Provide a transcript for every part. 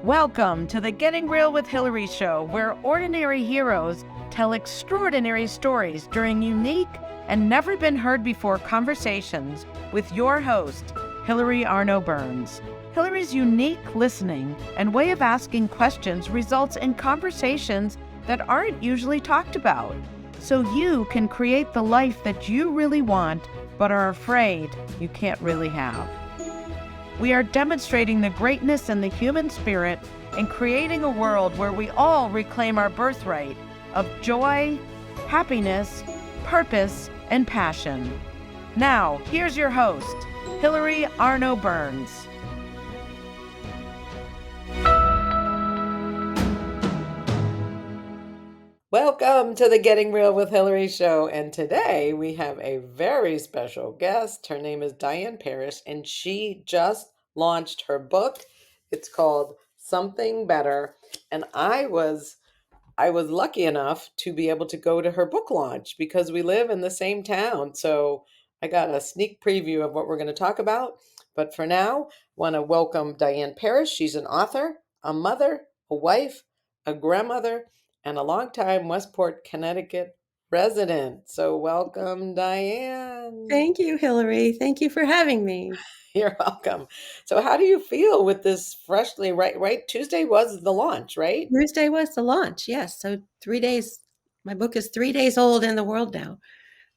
Welcome to the Getting Real with Hillary show, where ordinary heroes tell extraordinary stories during unique and never been heard before conversations with your host, Hillary Arno Burns. Hillary's unique listening and way of asking questions results in conversations that aren't usually talked about, so you can create the life that you really want but are afraid you can't really have. We are demonstrating the greatness in the human spirit and creating a world where we all reclaim our birthright of joy, happiness, purpose, and passion. Now, here's your host, Hillary Arno Burns. Welcome to the Getting Real with Hillary show, and today we have a very special guest. Her name is Diane Parrish, and she just launched her book. It's called Something Better, and I was lucky enough to be able to go to her book launch because we live in the same town. So I got a sneak preview of what we're going to talk about. But for now, I want to welcome Diane Parrish. She's an author, a mother, a wife, a grandmother, and a longtime Westport, Connecticut resident. So welcome, Diane. Thank you, Hillary. Thank you for having me. You're welcome. So how do you feel with this freshly, right? Tuesday was the launch, right? Thursday was the launch, yes. So 3 days, my book is 3 days old in the world now.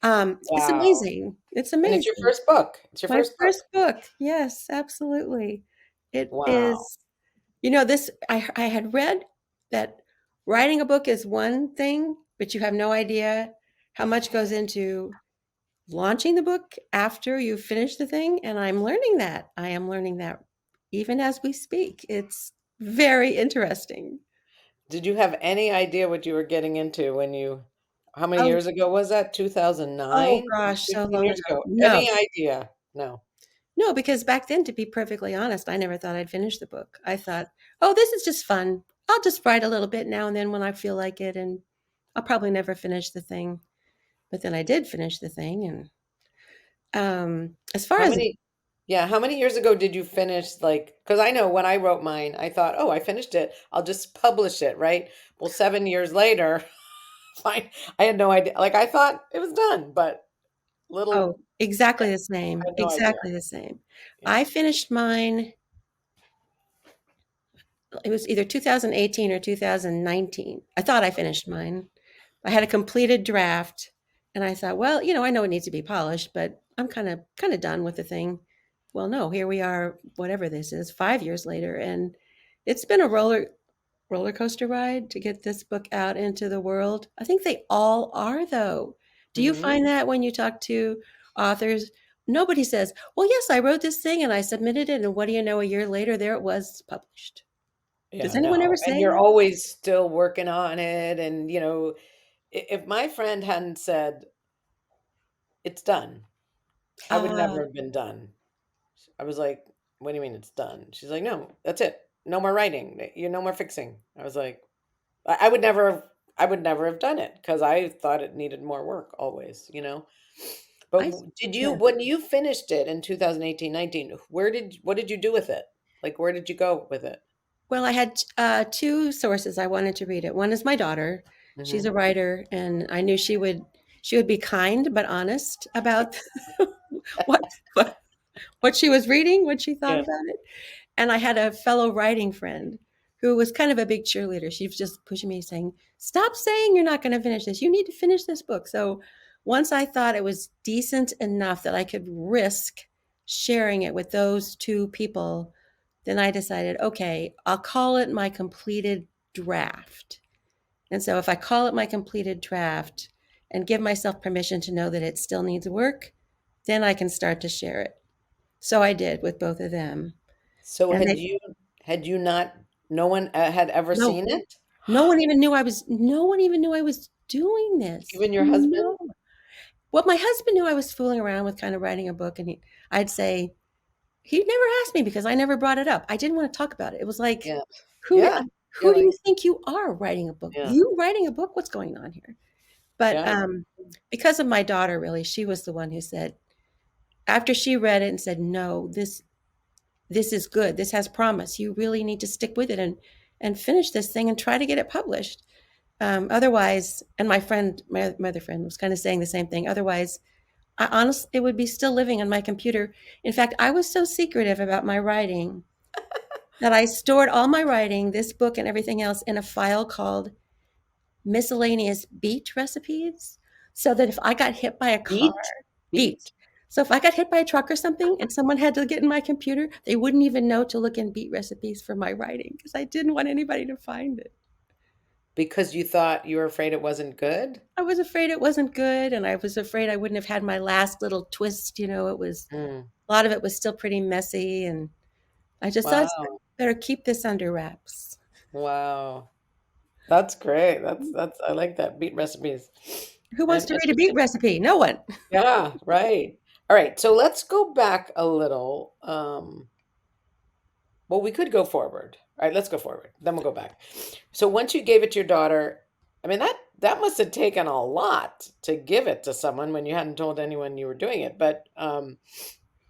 It's Wow. amazing. It's And amazing. it's your first book. It's your My first book. book. Yes, absolutely. It Wow. is, this, I had read that writing a book is one thing, but you have no idea how much goes into launching the book after you finish the thing. And I'm learning that. I am learning that even as we speak. It's very interesting. Did you have any idea what you were getting into how many Oh, years ago was that? 2009? gosh, so 15 long years ago. ago. No, Any idea? No. no, because back then, to be perfectly honest, I never thought I'd finish the book. I thought, oh, this is just fun. I'll just write a little bit now and then when I feel like it, and I'll probably never finish the thing. But then I did finish the thing, and as far How as many, how many years ago did you finish, because I know when I wrote mine, I thought, oh, I finished it. I'll just publish it, right? Well, 7 years later, fine. I had no idea. Like I thought it was done, but little, exactly the I same, had no idea. exactly the same. Yeah. I finished mine. It was either 2018 or 2019. I thought I finished mine. I had a completed draft, and I thought, well, I know it needs to be polished, but I'm kind of done with the thing. Well, no, here we are, whatever this is, 5 years later, and it's been a roller coaster ride to get this book out into the world. I think they all are, though. Do you Hmm. find that when you talk to authors? Nobody says, well, yes, I wrote this thing and I submitted it, and what do you know, a year later, there it was published. Does Yeah, anyone no. ever And say you're that? always still working on it. And, if my friend hadn't said, it's done, I would Uh, never have been done. I was like, what do you mean it's done? She's like, no, that's it. No more writing. You no more fixing. I was like, I would never have done it because I thought it needed more work always. But I yeah. when you finished it in 2018, 19, what did you do with it? Like, where did you go with it? Well, I had two sources I wanted to read it. One is my daughter. She's Hmm. a writer, and I knew she would be kind but honest about what what what she was reading, what she thought Yeah. about it. And I had a fellow writing friend who was kind of a big cheerleader. She was just pushing me, saying, "Stop saying you're not going to finish this. You need to finish this book." So once I thought it was decent enough that I could risk sharing it with those two people, then I decided, okay, I'll call it my completed draft. And so if I call it my completed draft and give myself permission to know that it still needs work, then I can start to share it. So I did with both of them. So And had you not, no one had ever no, seen it? no one even knew I was doing this. Even your husband? No. Well, my husband knew I was fooling around with kind of writing a book, and I'd say, he never asked me because I never brought it up. I didn't want to talk about it. It was like, Yeah. who Yeah. Yeah. who do you think you are writing a book? Yeah. You writing a book? What's going on here? But Yeah. because of my daughter, really, she was the one who said, after she read it and said, no, this is good. This has promise. You really need to stick with it and finish this thing and try to get it published. Otherwise, and my other friend was kind of saying the same thing. Otherwise, I honestly, it would be still living on my computer. In fact, I was so secretive about my writing that I stored all my writing, this book and everything else, in a file called miscellaneous beet recipes, so that if I got hit by a car, Beet? beet. So if I got hit by a truck or something and someone had to get in my computer, they wouldn't even know to look in beet recipes for my writing because I didn't want anybody to find it. Because you thought you were afraid it wasn't good? I was afraid it wasn't good, and I was afraid I wouldn't have had my last little twist. It was Mm. a lot of it was still pretty messy, and I just thought I Wow. better keep this under wraps. Wow. That's great. That's I like that. Beet recipes. Who wants And to read a beet recipe? No one. yeah, right. All right. So let's go back a little. Well, we could go forward. All right, let's go forward. Then we'll go back. So once you gave it to your daughter, I mean that must have taken a lot to give it to someone when you hadn't told anyone you were doing it. But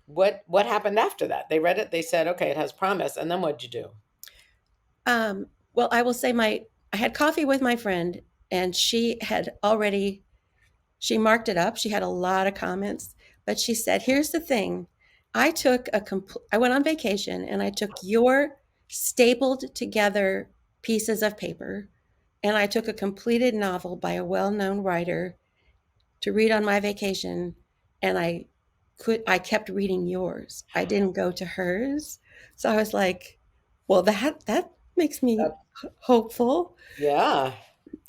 what happened after that? They read it, they said, okay, it has promise, and then what'd you do? Well, I will say I had coffee with my friend, and she marked it up. She had a lot of comments, but she said, "Here's the thing. I went on vacation and I took your stapled together pieces of paper and I took a completed novel by a well-known writer to read on my vacation, and I kept reading yours. I didn't go to hers." So I was like, well, that makes me That- hopeful. yeah.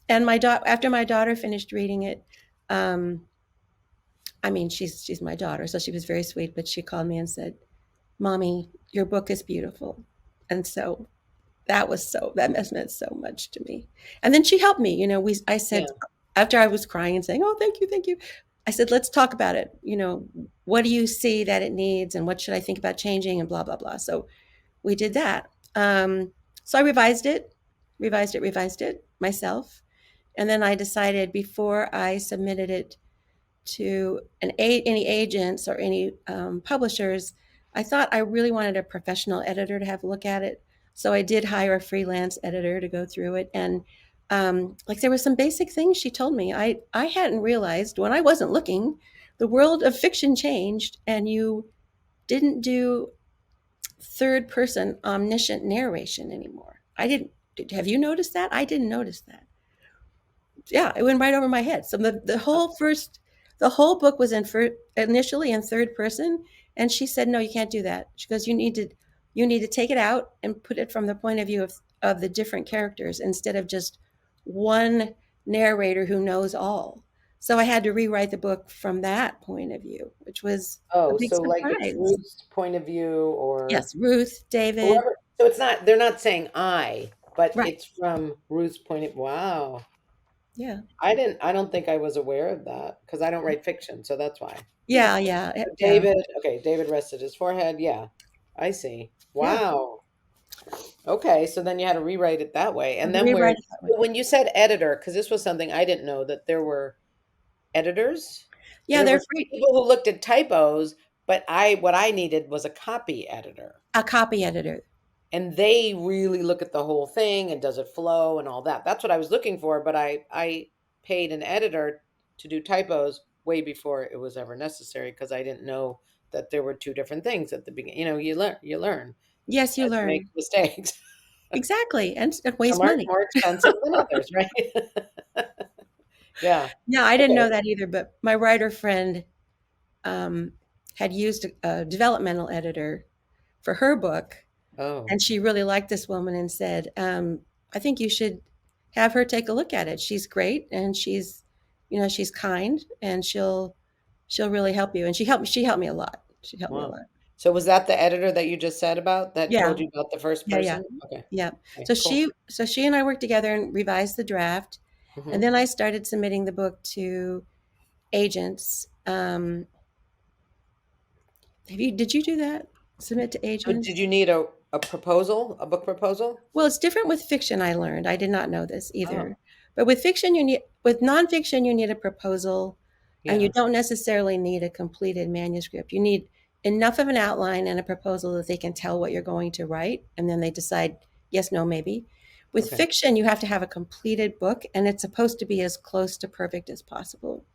And after my daughter finished reading it, I mean, she's my daughter, so she was very sweet, but she called me and said, "Mommy, your book is beautiful." And so that meant so much to me. And then she helped me. I said, Yeah. after I was crying and saying, "Oh, thank you, thank you," I said, "Let's talk about it. What do you see that it needs, and what should I think about changing, and blah blah blah." So we did that. So I revised it myself, and then I decided before I submitted it to any agents or any publishers, I thought I really wanted a professional editor to have a look at it. So I did hire a freelance editor to go through it. And like there were some basic things she told me I hadn't realized when I wasn't looking. The world of fiction changed, and you didn't do third person omniscient narration anymore. I didn't. Have you noticed that? I didn't notice that. Yeah, it went right over my head. So the whole book was initially in third person, and she said, "No, you can't do that." She goes, you need to take it out and put it from the point of view of the different characters instead of just one narrator who knows all." So I had to rewrite the book from that point of view, which was a Oh, big so like it's surprise. Ruth's point of view or Yes, Ruth, David, whoever. So they're not saying I, but right? it's from Ruth's point of. Wow. Yeah, I don't think I was aware of that because I don't write fiction, so that's why. Hmm. yeah, yeah, yeah, David, okay, David rested his forehead. Yeah, I see. yeah. Wow. Okay, so then you had to rewrite it that way. I had And to then rewrite it that way. when you said editor, because this was something I didn't know that there were editors. Yeah, There they're were free. people who looked at typos, but what I needed was a copy editor. A copy editor. And they really look at the whole thing and does it flow and all that. That's what I was looking for, but I paid an editor to do typos way before it was ever necessary because I didn't know that there were two different things at the beginning. You learn Yes, you as you make learn. mistakes. Exactly, and Some waste are money. more expensive than others, right? Yeah. Yeah, I didn't Okay. know that either, but my writer friend um, had used a developmental editor for her book, Oh, and she really liked this woman and said, "I think you should have her take a look at it. She's great, and she's kind, and she'll really help you." And she helped me a lot. She helped me a wow. lot. So was that the editor that you just said about that Yeah, told you about the first yeah, yeah, person? Okay. yeah. Okay, So cool. she and I worked together and revised the draft, and Hmm. then I started submitting the book to agents. Did you do that? Submit to So agents? did you need a proposal, a book proposal? Well, it's different with fiction, I learned. I did not know this Oh, either. But with nonfiction, you need a proposal, and you yeah. don't necessarily need a completed manuscript. You need enough of an outline and a proposal that they can tell what you're going to write, and then they decide yes, no, maybe. With Okay. fiction, you have to have a completed book, and it's supposed to be as close to perfect as possible.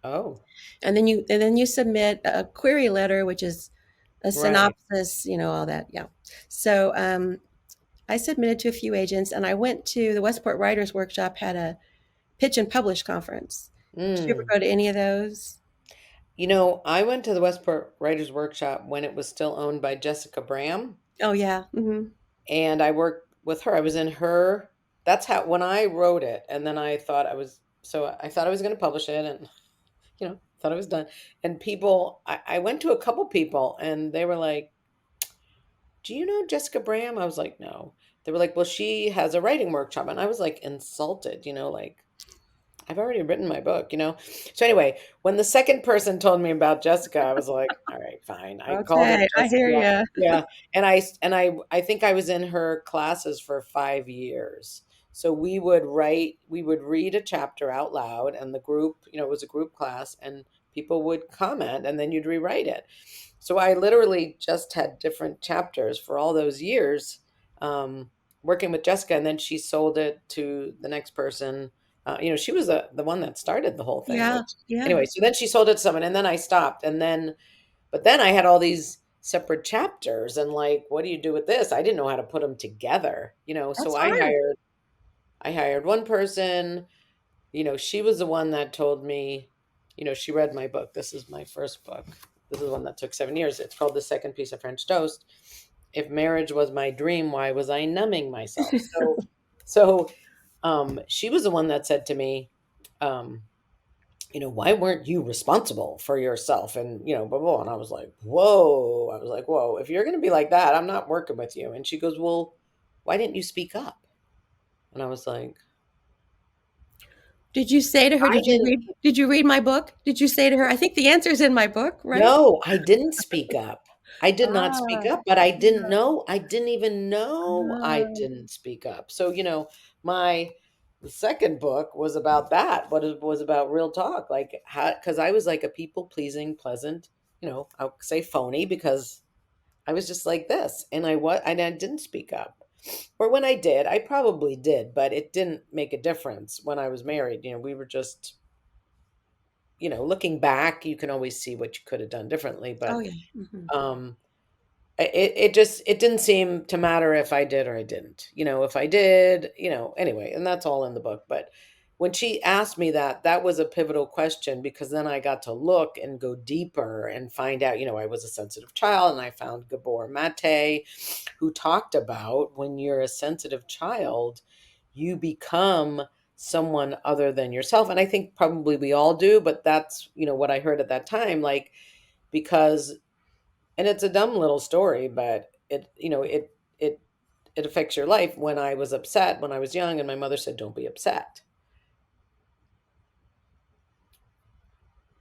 Oh, And then you submit a query letter, which is a right. synopsis, all that. Yeah. So I submitted to a few agents, and I went to the Westport Writers Workshop, had a pitch and publish conference. Did you ever Mm. go to any of those? I went to the Westport Writers Workshop when it was still owned by Jessica Bram, Oh yeah. Hmm. and I worked with her. I was in her. That's how when I wrote it, and then I thought I was going to publish it, and thought I was done. And I went to a couple people, and they were like, "Do you know Jessica Bram?" I was like, "No." They were like, "Well, she has a writing workshop," and I was like insulted, like I've already written my book. So anyway, when the second person told me about Jessica, I was like, all right, fine. I called up Okay, I hear Jessica. you. Yeah. And I think I was in her classes for 5 years. So we would read a chapter out loud, and the group, it was a group class, and people would comment, and then you'd rewrite it. So I literally just had different chapters for all those years, um, working with Jessica, and then she sold it to the next person. She was the one that started the whole thing, Yeah, which yeah. anyway, so then she sold it to someone, and then I stopped. But then I had all these separate chapters, and like, what do you do with this? I didn't know how to put them together. So That's hard. I hired one person. She was the one that told me, she read my book. This is my first book. This is one that took 7 years. It's called The Second Piece of French Toast. If marriage was my dream, why was I numbing myself? So she was the one that said to me, um, why weren't you responsible for yourself? And, blah, blah. And I was like, whoa. I was like, whoa, if you're going to be like that, I'm not working with you. And she goes, well, why didn't you speak up? And I was like, Did you say to her, I didn't. did you read my book? Did you say to her, I think the answer's in my book, right? No, I didn't speak up. I did not speak Ah, up, but I didn't yeah. know. I didn't even know I Ah, didn't speak up. So, my the second book was about that. What it was about real talk, like how because I was like a people pleasing, pleasant, I'll say phony because I was just like this, and I didn't speak up. Or when I did, I probably did, but it didn't make a difference when I was married. We were just looking back, you can always see what you could have done differently, oh but yeah. Hmm. um it didn't seem to matter if I did or I didn't. If I did, anyway, and that's all in the book. But when she asked me that, that was a pivotal question because then I got to look and go deeper and find out, I was a sensitive child, and I found Gabor Mate, who talked about when you're a sensitive child, you become someone other than yourself. And I think probably we all do, but that's, what I heard at that time, like, because and it's a dumb little story, but it affects your life. When I was upset when I was young, and my mother said, "Don't be upset,"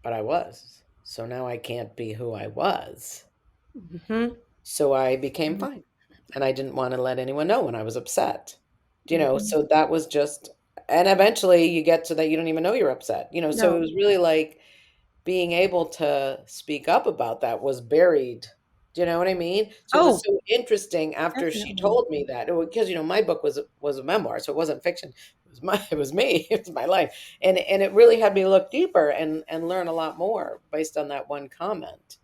but I was. So now I can't be who I was. Hmm. So I became fine, and I didn't want to let anyone know when I was upset. Hmm. So that was just, and eventually you get to that you don't even know you're upset. So it No. was really like being able to speak up about that was buried. Do you know what I mean? So it was Oh, so interesting after she definitely. told me that, because my book was a memoir, so it wasn't fiction. It was me. It was my life, and it really had me look deeper and learn a lot more based on that one comment.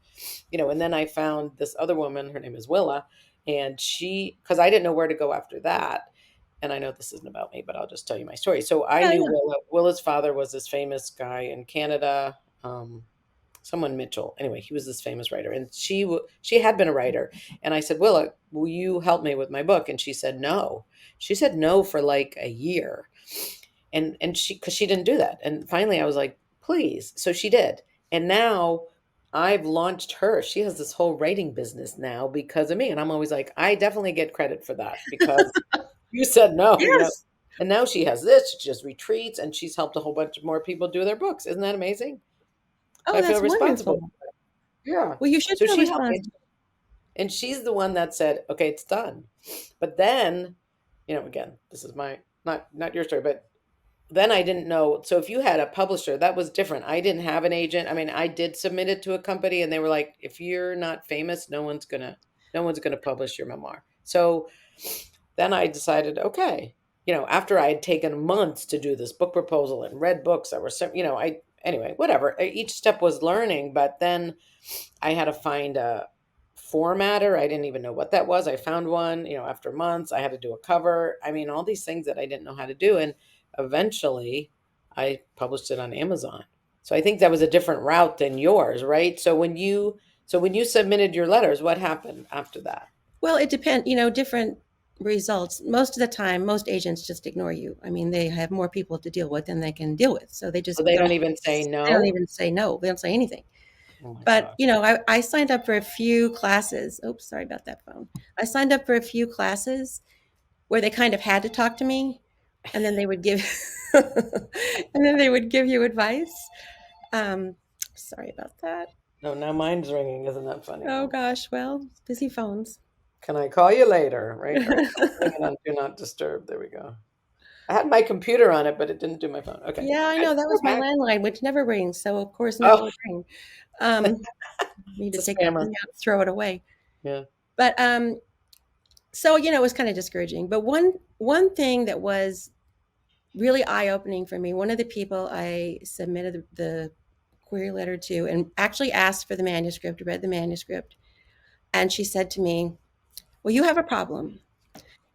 And then I found this other woman. Her name is Willa, and because I didn't know where to go after that. And I know this isn't about me, but I'll just tell you my story. So I Yeah, knew yeah. Willa. Willa's father was this famous guy in Canada. Someone Mitchell. Anyway, he was this famous writer, and she had been a writer. And I said, Willa, will you help me with my book? And she said no. She said no for like a year, and because she didn't do that. And finally, I was like, please. So she did, and now I've launched her. She has this whole writing business now because of me, and I'm always like, I definitely get credit for that because you said no. Yes. And now she has this. She just retreats, and she's helped a whole bunch of more people do their books. Isn't that amazing? So Oh, I feel that's responsible. wonderful. Yeah. Well, you should So feel she helped me. responsible. And she's the one that said, okay, it's done. But then, again, this is my not your story, but then I didn't know. So if you had a publisher, that was different. I didn't have an agent. I mean, I did submit it to a company and they were like, if you're not famous, no one's gonna publish your memoir. So then I decided, okay, after I had taken months to do this book proposal and read books that were anyway, whatever. Each step was learning, but then I had to find a formatter. I didn't even know what that was. I found one, after months. I had to do a cover. I mean, all these things that I didn't know how to do. And eventually I published it on Amazon. So I think that was a different route than yours, right? So when you submitted your letters, what happened after that? Well, it depends, different results. Most of the time, most agents just ignore you. I mean, they have more people to deal with than they can deal with. So they So just they don't even say they don't no? even say no. They don't say anything. Oh my But, God. I signed up for a few classes. Oops, sorry about that phone. I signed up for a few classes where they kind of had to talk to me, and then they would give you advice. Um, Sorry about that. No, now mine's ringing. Isn't that funny? Oh gosh, well, busy phones. Can I call you later? Right? Or I'm putting it on do not disturb. There we go. I had my computer on it, but it didn't do my phone. Okay. Yeah, I Good. know that We're was my back. landline, which never rings. So of course now it Oh, would ring. Um, Need to it's a take that spammer. thing out, throw it away. Yeah. But so it was kind of discouraging. But one thing that was really eye opening for me, one of the people I submitted the query letter to, and actually asked for the manuscript, read the manuscript, and she said to me, "Well, you have a problem.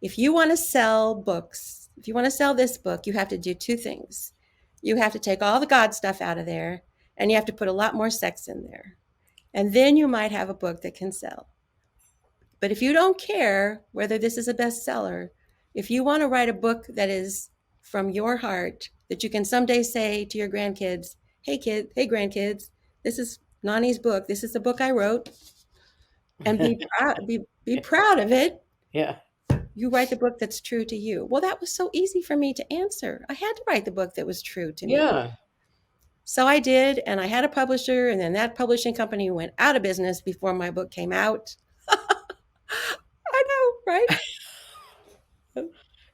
If you want to sell books, if you want to sell this book, you have to do two things. You have to take all the God stuff out of there, and you have to put a lot more sex in there. And then you might have a book that can sell. But if you don't care whether this is a bestseller, if you want to write a book that is from your heart, that you can someday say to your grandkids, hey grandkids, this is Nani's book. This is the book I wrote, and be proud of it. Yeah. You write the book that's true to you." Well, that was so easy for me to answer. I had to write the book that was true to me. Yeah. So I did, and I had a publisher, and then that publishing company went out of business before my book came out. I know, right?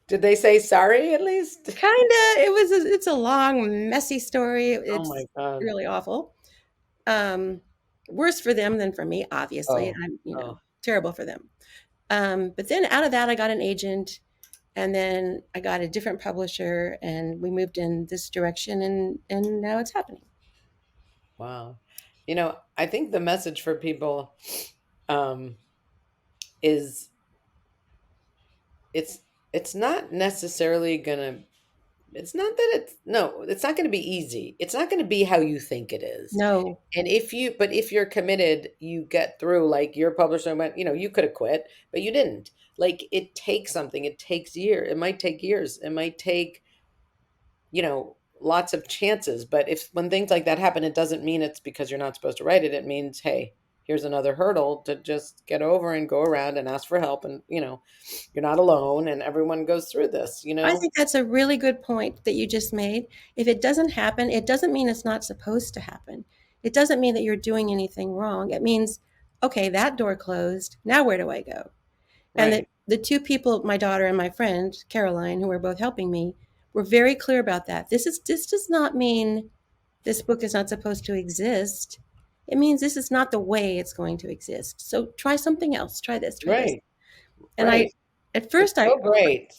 Did they say sorry at least? Kind of. It's a long, messy story. Oh my It's God. really awful. Um, Worse for them than for me, obviously. Oh, I'm, oh, terrible for them. But then out of that, I got an agent, and then I got a different publisher, and we moved in this direction, and now it's happening. wow. I think the message for people um, is it's it's not necessarily gonna it's not that it's no, it's not gonna be easy. It's not gonna be how you think it is. No, And if you're committed, you get through. Like your publisher went, you could have quit, but you didn't. Like it takes something. It takes years. It might take years. It might take, lots of chances. But if when things like that happen, it doesn't mean it's because you're not supposed to write it. It means, hey, here's another hurdle to just get over and go around and ask for help. And, you're not alone and everyone goes through this. I think that's a really good point that you just made. If it doesn't happen, it doesn't mean it's not supposed to happen. It doesn't mean that you're doing anything wrong. It means, okay, that door closed. Now where do I go? And Right. the two people, my daughter and my friend Caroline, who were both helping me, were very clear about that. This does not mean this book is not supposed to exist. It means this is not the way it's going to exist. So try something else. Try this. Try this. Right. And Right. at It's first, I so great.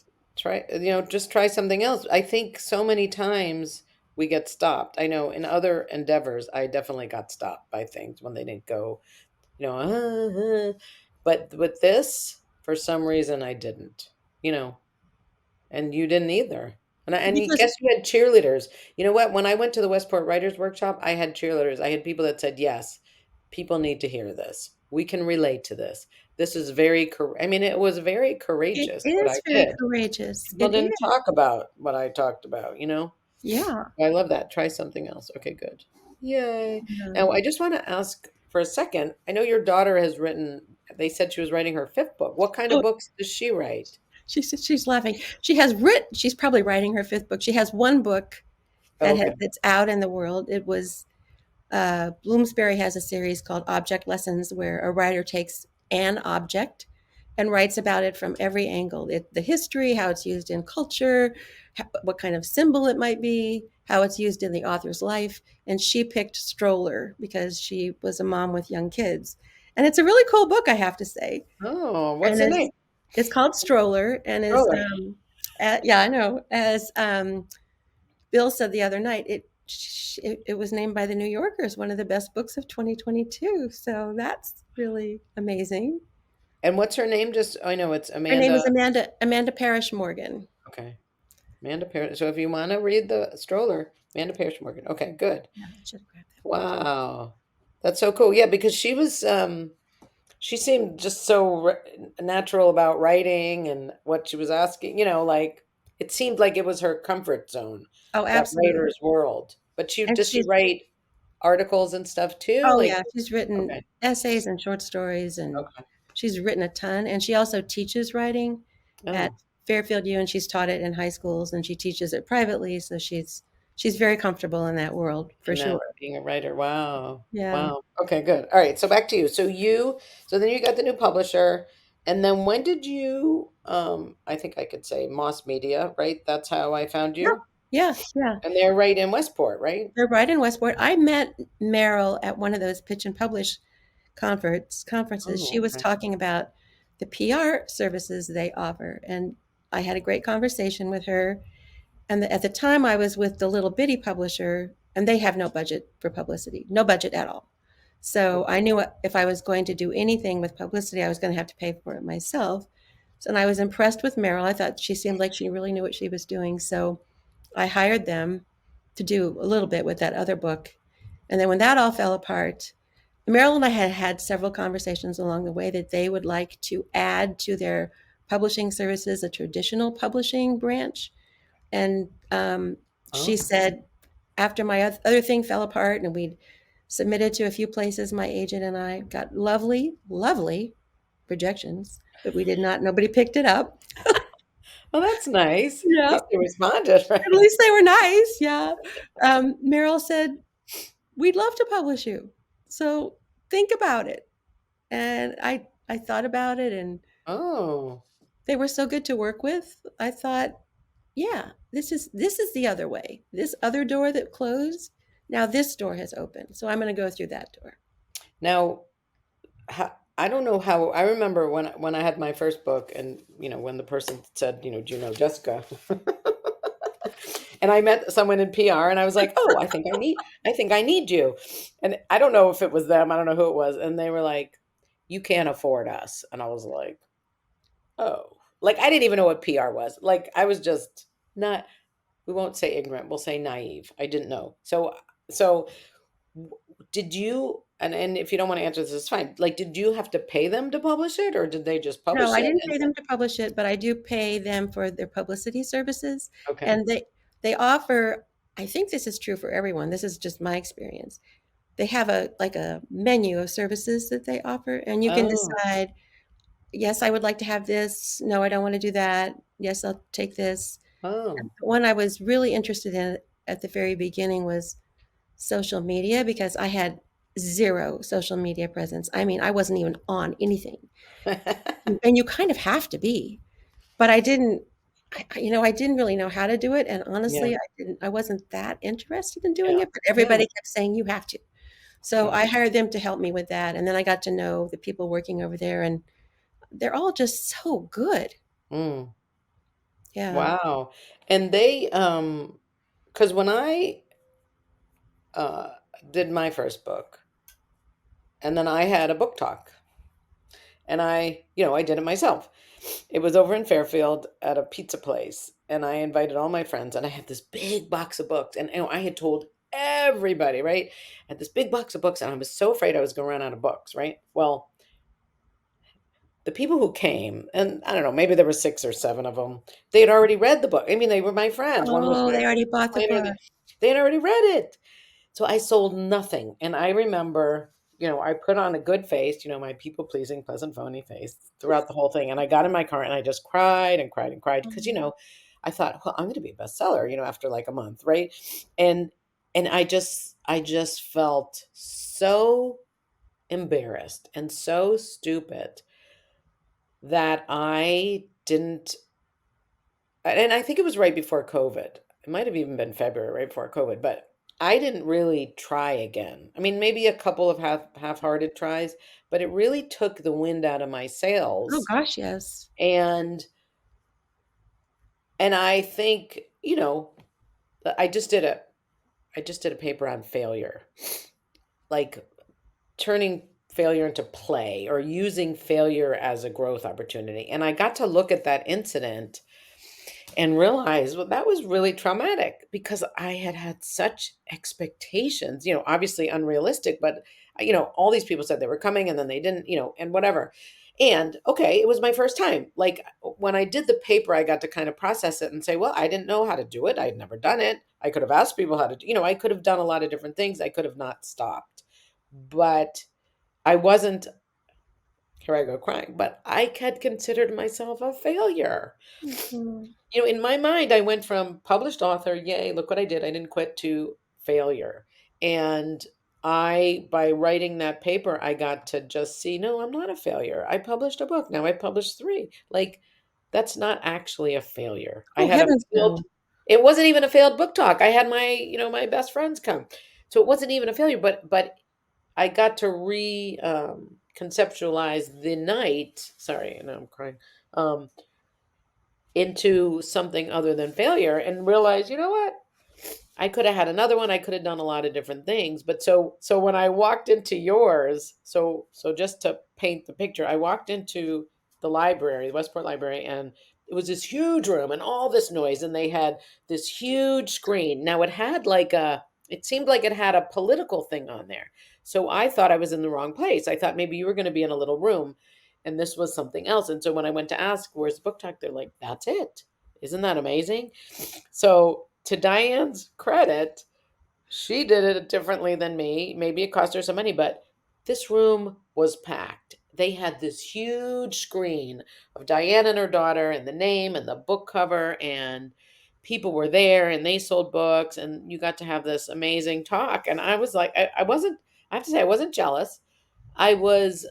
Just try something else. I think so many times we get stopped. I know in other endeavors, I definitely got stopped by things when they didn't go, but with this, for some reason, I didn't, you know, and you didn't either. And you because guess you had cheerleaders. You know what? When I went to the Westport Writers Workshop, I had cheerleaders. I had people that said, yes, people need to hear this. We can relate to this. This is I mean, it was very it courageous what I is very did. courageous. People It didn't is. talk about what I talked about. Yeah. I love that. Try something else. Okay, good. Yay. Yeah. Now, I just want to ask for a second. I know your daughter has written, they said she was writing her fifth book. What kind of Oh, books does she write? she's laughing. She's probably writing her fifth book. She has one book Okay. that's out in the world. It was Bloomsbury has a series called Object Lessons, where a writer takes an object and writes about it from every angle. The history, how it's used in culture, what kind of symbol it might be, how it's used in the author's life. And she picked Stroller because she was a mom with young kids. And it's a really cool book, I have to say. Oh, what's And the name? it's called Stroller, and is Stroller. yeah, I know. As Bill said the other night, it was named by the New Yorker as one of the best books of 2022. So that's really amazing. And what's her name? Just I know it's Her name Amanda. is Amanda Parrish Morgan. Okay, Amanda Parrish. So if you want to read the Stroller, Amanda Parrish Morgan. Okay, good. Yeah, I should have grabbed that. Wow, that's so cool. Yeah, because she was she seemed just so natural about writing and what she was asking. Like it seemed like it was her comfort zone, Oh, that absolutely. writer's world. But she And does she she's write articles and stuff too? Oh Like yeah, she's written okay, essays and short stories, and okay. she's written a ton. And she also teaches writing at Oh, Fairfield U, and she's taught it in high schools, and she teaches it privately. So she's very comfortable in that world for and that sure. being a writer. Wow. Yeah. Wow. Okay, good. All right, so back to you. So then you got the new publisher, and then when did you I think I could say Moss Media, right? That's how I found Yep. you. Yeah. Yeah. And they're right in Westport, right? They're right in Westport. I met Meryl at one of those pitch and publish conferences. She Oh, was okay. talking about the PR services they offer, and I had a great conversation with her. And at the time, I was with the little bitty publisher, and they have no budget for publicity, no budget at all. So Okay. I knew if I was going to do anything with publicity, I was going to have to pay for it myself. So, and I was impressed with Meryl. I thought she seemed like she really knew what she was doing. So I hired them to do a little bit with that other book. And then when that all fell apart, Meryl and I had had several conversations along the way that they would like to add to their publishing services a traditional publishing branch. And she Oh. said, after my other thing fell apart and we'd submitted to a few places, my agent and I got lovely, lovely rejections, but nobody picked it up. Well, that's nice. At Yeah. least they responded, At right? least they were nice. Yeah. Meryl said, we'd love to publish you. So think about it. And I thought about it, and Oh. they were so good to work with. I thought, yeah, this is the other way. This other door that closed, now this door has opened. So I'm going to go through that door. Now, I don't know how. I remember when I had my first book, and when the person said, do you know Jessica? And I met someone in PR, and I was like, oh, I think I need you. And I don't know if it was them. I don't know who it was. And they were like, you can't afford us. And I was like, oh, like I didn't even know what PR was. Like I was just not. We won't say ignorant. We'll say naive. I didn't know. So did you? And if you don't want to answer this, it's fine. Like, did you have to pay them to publish it, or did they just No, publish I it? didn't And pay them to publish it, but I do pay them for their publicity services. okay. And they offer, I think this is true for everyone. This is just my experience. They have a menu of services that they offer, and you can Oh, decide, yes, I would like to have this. No, I don't want to do that. Yes, I'll take this. oh. The one I was really interested in at the very beginning was social media, because I had zero social media presence. I mean, I wasn't even on anything. And you kind of have to be. But I didn't really know how to do it. And Yeah, honestly, I wasn't that interested in doing yeah, it, but yeah, everybody kept saying you have to. So yeah. I hired them to help me with that. And then I got to know the people working over there, and they're all just so good. Mm, Yeah. wow. And because when I uh did my first book, and then I had a book talk, and I did it myself. It was over in Fairfield at a pizza place, and I invited all my friends, and I had this big box of books, and I had told everybody, right? I had this big box of books, and I was so afraid I was going to run out of books, right? Well, the people who came, and I don't know, maybe there were 6 or 7 of them, they had already read the book. I mean, they were my friends. One was Oh, my they already bought the planner. book. They had already read it. So I sold nothing. And I remember, I put on a good face, my people pleasing, pleasant, phony face throughout the whole thing. And I got in my car and I just cried and cried and cried because, I thought, well, I'm going to be a bestseller, after like a month. Right. And, and I just felt so embarrassed and so stupid that I didn't, and I think it was right before COVID. It might have even been February, right before COVID, but I didn't really try again. I mean, maybe a couple of half-hearted tries, but it really took the wind out of my Oh sails. gosh, yes. And I think, I just did a paper on failure, like turning failure into play or using failure as a growth opportunity. And I got to look at that incident and realize, well, that was really traumatic because I had had such expectations, obviously unrealistic, but all these people said they were coming and then they didn't, and whatever. And okay, it was my first time. Like when I did the paper, I got to kind of process it and say, well, I didn't know how to do it. I'd never done it. I could have asked people how to, I could have done a lot of different things. I could have not stopped, but I wasn't, here I go crying, but I had considered myself a failure. Mhm. In my mind, I went from published author, yay, look what I did. I didn't quit, to failure. And by writing that paper, I got to just see, no, I'm not a failure. I published a book. Now I published three. Like, that's not actually a failure. I Oh had a heavens failed, no. it wasn't even a failed book talk. I had my best friends come. So it wasn't even a failure, but I got to conceptualize the night. Sorry, now I'm crying. Um, into something other than failure and realize, you know what? I could have had another one. I could have done a lot of different things. But so when I walked into yours, so just to paint the picture, I walked into the library, the Westport Library, and it was this huge room and all this noise, and they had this huge screen. Now it seemed like it had a political thing on there. So I thought I was in the wrong place. I thought maybe you were going to be in a little room and this was something else. And so when I went to ask, where's the book talk? They're like, that's it. Isn't that amazing? So to Diane's credit, she did it differently than me. Maybe it cost her some money, but this room was packed. They had this huge screen of Diane and her daughter and the name and the book cover, and people were there and they sold books, and you got to have this amazing talk. And I was like, I wasn't, I have to say, I wasn't jealous. I was,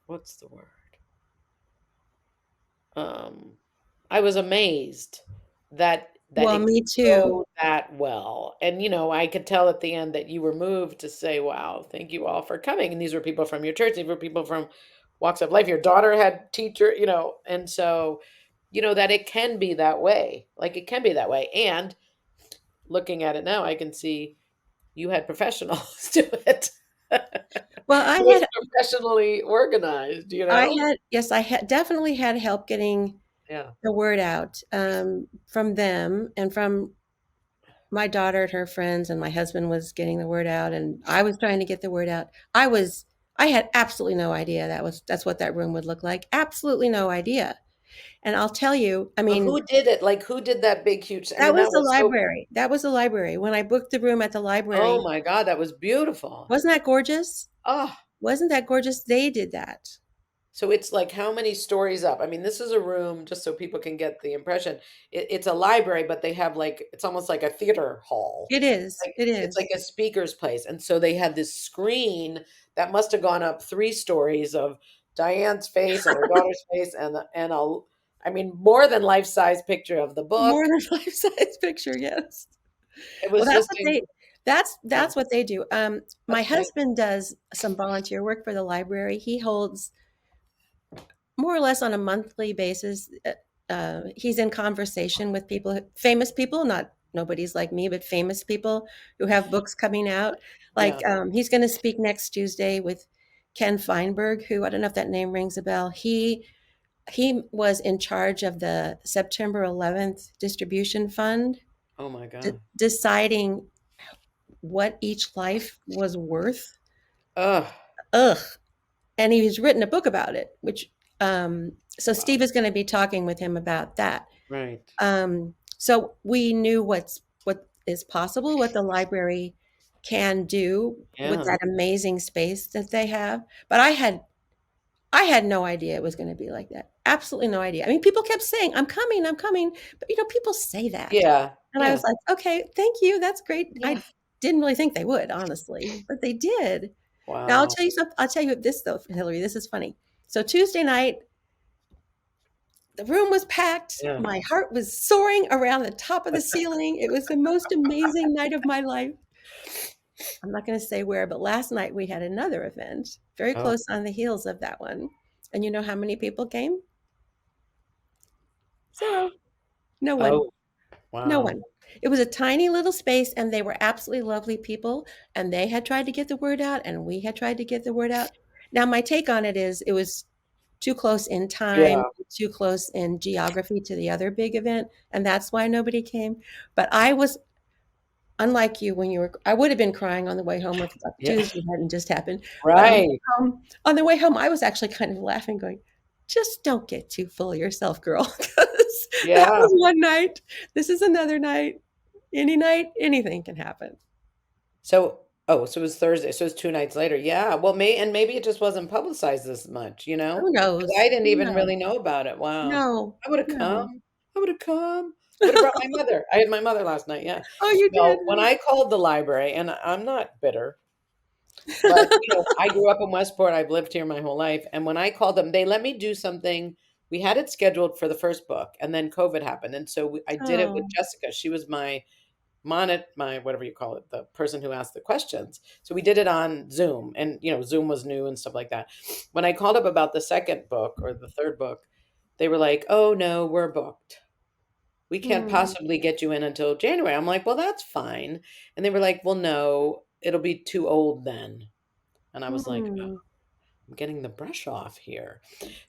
what's the word? Um, I was amazed that Well, it could me too. go that well. And I could tell at the end that you were moved to say, "Wow, thank you all for coming." And these were people from your church, these were people from walks of life. Your daughter had teacher, and so that it can be that way. Like it can be that way. And looking at it now, I can see you had professionals do it. Well, It was professionally organized, yes, I had definitely had help getting Yeah. the word out from them and from my daughter and her friends, and my husband was getting the word out, and I was trying to get the word out. I had absolutely no idea that's what that room would look like. Absolutely no idea. And I'll tell you, I But mean, who did it? Like, who did that big, huge? I that mean, was that the was so. library. That was the library. When I booked the room at the Oh library, my God, that was beautiful. wasn't that gorgeous? Oh, Wasn't that gorgeous? They did that. so it's like how many stories up? I mean, this is a room, just so people can get the impression. It's a library, but they have like, it's almost like a theater hall. It is. Like It it's like is. a speaker's place. And so they had this screen that must have gone up 3 stories of Diane's face and her daughter's face I mean, more than life-size picture of the More book. than life-size picture, yes. It Well, was that's just, what they that's what they do. My that's nice. husband does some volunteer work for the library. He holds more or less on a monthly basis. He's in conversation with people, famous people, not nobody's like me, but famous people who have books coming out. Like Yeah. he's going to speak next Tuesday with Ken Feinberg, who I don't know if that name rings a bell. He was in charge of the September 11th distribution fund, Oh my God. deciding what each life was worth. Ugh. Ugh. And he's written a book about it, which so Wow. Steve is going to be talking with him about that. Right. So we knew what is possible, what the library can do with Yeah. that amazing space that they have. But I had no idea it was going to be like that. Absolutely no idea. I mean, people kept saying, I'm coming, I'm coming. But people say that. Yeah. And I Yeah. was like, okay, thank you. That's great. Yeah. I didn't really think they would, honestly, but they did. Now Wow. I'll tell you something. I'll tell you this though, Hillary. This is funny. So Tuesday night, the room was packed. Yeah. My heart was soaring around the top of the ceiling. It was the most amazing night of my life. I'm not going to say where, but last night we had another event very Oh. close on the heels of that one. And you know how many people came? 0. No one. Oh, No wow. one. It was a tiny little space, and they were absolutely lovely people. And they had tried to get the word out, and we had tried to get the word out. Now, my take on it is it was too close in time, Yeah. too close in geography to the other big event, and that's why nobody came. But I was, unlike you, I would have been crying on the way home if Yeah. Tuesday hadn't just happened. But Right. on the way home, I was actually kind of laughing, going, just don't get too full of yourself, girl, because that Yeah. was one night. This is another night. Any night, anything can happen. So it was Thursday. So it's 2 nights later. Yeah. Well, maybe it just wasn't publicized this much, Who 'Cause knows? I didn't Who even knows? really know about it. Wow. No, I would have no. come. I would have come. I would have brought my mother. I had my mother last night. Yeah. Oh, you did? Well, when I called the library, and I'm not bitter, but I grew up in Westport. I've lived here my whole life. And when I called them, they let me do something. We had it scheduled for the first book, and then COVID happened. And so I did it with Oh. Jessica. She was my whatever you call it, the person who asked the questions. So we did it on Zoom, and Zoom was new and stuff like that. When I called up about the second book or the third book, they were like, "Oh no, we're booked. We can't Hmm. possibly get you in until January." I'm like, "Well, that's fine." And they were like, "Well, no, it'll be too old then." And I was like, "Oh, Hmm. I'm getting the brush off here."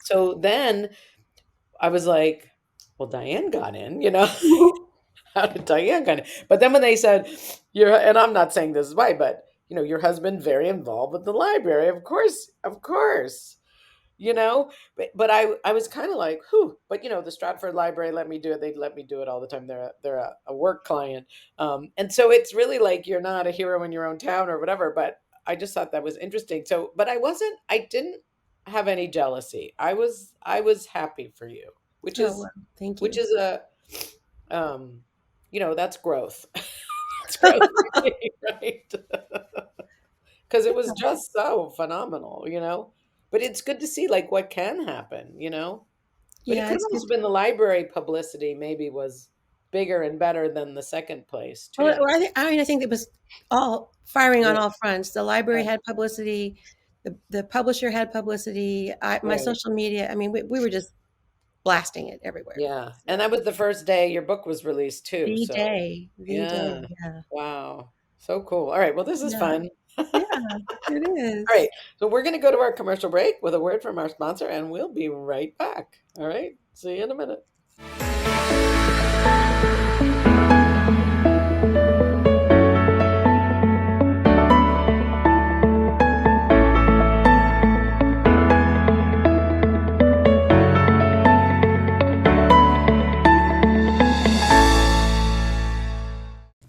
So then I was like, "Well, Diane got in. How did Diane kind of?" But then when they said, and I'm not saying this is why, but your husband very involved with the library, of course, you know. But I was kind of like, whew. But the Stratford Library let me do it. They let me do it all the time. They're a work client, and so it's really like you're not a hero in your own town or whatever. But I just thought that was interesting. So, but I didn't have any jealousy. I was happy for you, which Oh, is well, thank which you. is a that's growth. That's growth for me, right? Because it was just so phenomenal. But it's good to see like what can happen. But it Yeah, could have it's good. also been the library publicity maybe was bigger and better than the second place Well, too. I think it was all firing on Yeah, all fronts. The library right, had publicity, the publisher had publicity, my right. social media. I mean, we were just blasting it everywhere. Yeah. And So that was the first day your book was released too. So the yeah. day, yeah, Wow. So cool. All right. Well, this is yeah, fun. yeah, it All right. is. So we're going to go to our commercial break with a word from our sponsor, and we'll be right back. All right. See you in a minute.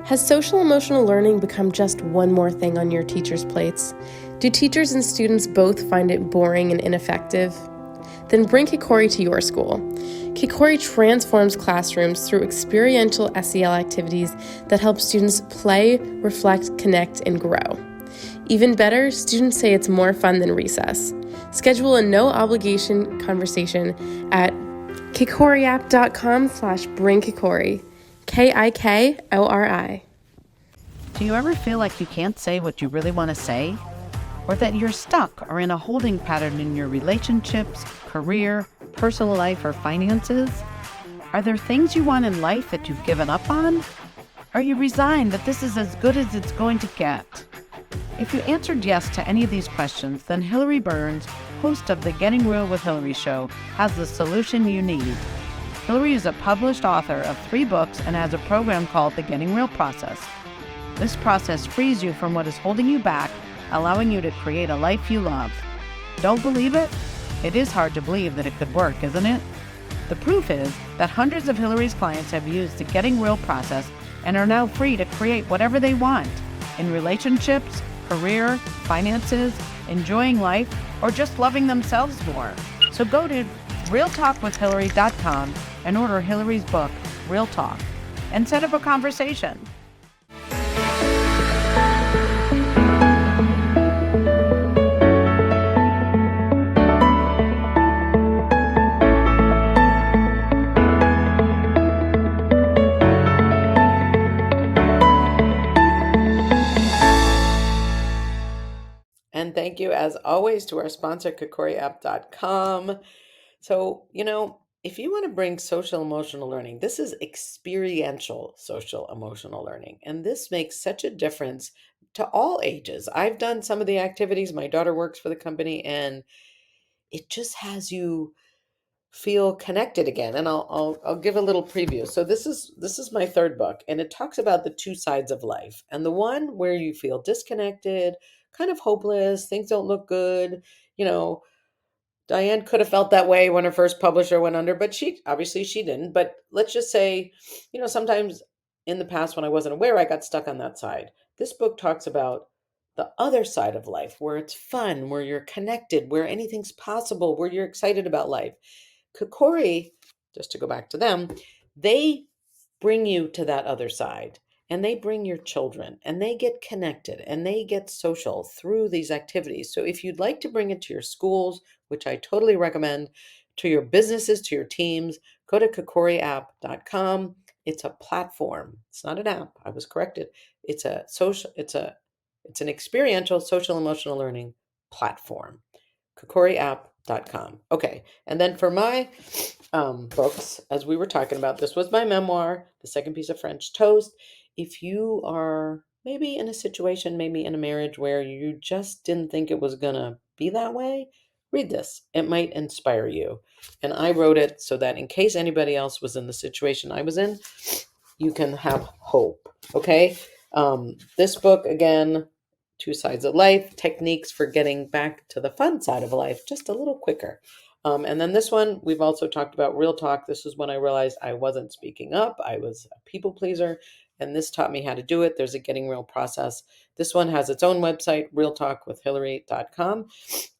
Has social emotional learning become just one more thing on your teachers' plates? Do teachers and students both find it boring and ineffective? Then bring Kikori to your school. Kikori transforms classrooms through experiential SEL activities that help students play, reflect, connect, and grow. Even better, students say it's more fun than recess. Schedule a no-obligation conversation at kikoriapp.com/bringkikori. KIKORI. Do you ever feel like you can't say what you really want to say? Or that you're stuck or in a holding pattern in your relationships, career, personal life, or finances? Are there things you want in life that you've given up on? Are you resigned that this is as good as it's going to get? If you answered yes to any of these questions, then Hillary Burns, host of the Getting Real with Hillary show, has the solution you need. Hillary is a published author of 3 books and has a program called the Getting Real Process. This process frees you from what is holding you back, allowing you to create a life you love. Don't believe it? It is hard to believe that it could work, isn't it? The proof is that hundreds of Hillary's clients have used the Getting Real process and are now free to create whatever they want in relationships, career, finances, enjoying life, or just loving themselves more. So go to realtalkwithhillary.com and order Hillary's book, Real Talk, and set up a conversation. as always, to our sponsor, KakoriApp.com. So, if you want to bring social emotional learning, this is experiential social emotional learning. And this makes such a difference to all ages. I've done some of the activities. My daughter works for the company, and it just has you feel connected again. And I'll give a little preview. So this is my third book, and it talks about the two sides of life. And the one where you feel disconnected, kind of hopeless, things don't look good, you know, Diane could have felt that way when her first publisher went under, but she didn't. But let's just say, sometimes in the past when I wasn't aware, I got stuck on that side. This book talks about the other side of life where it's fun, where you're connected, where anything's possible, where you're excited about life. Kakori, just to go back to them, they bring you to that other side, and they bring your children, and they get connected, and they get social through these activities. So if you'd like to bring it to your schools, which I totally recommend, to your businesses, to your teams, go to kakoriapp.com. It's a platform. It's not an app. I was corrected. It's an experiential social emotional learning platform. kakoriapp.com. Okay. And then for my books, as we were talking about, this was my memoir, The Second Piece of French Toast. If you are maybe in a situation, maybe in a marriage where you just didn't think it was going to be that way, read this. It might inspire you. And I wrote it so that in case anybody else was in the situation I was in, you can have hope. Okay. This book, again, Two Sides of Life, techniques for getting back to the fun side of life just a little quicker. And then this one, we've also talked about real talk. This is when I realized I wasn't speaking up. I was a people pleaser, and this taught me how to do it. There's a Getting Real process. This one has its own website, realtalkwithhilary.com.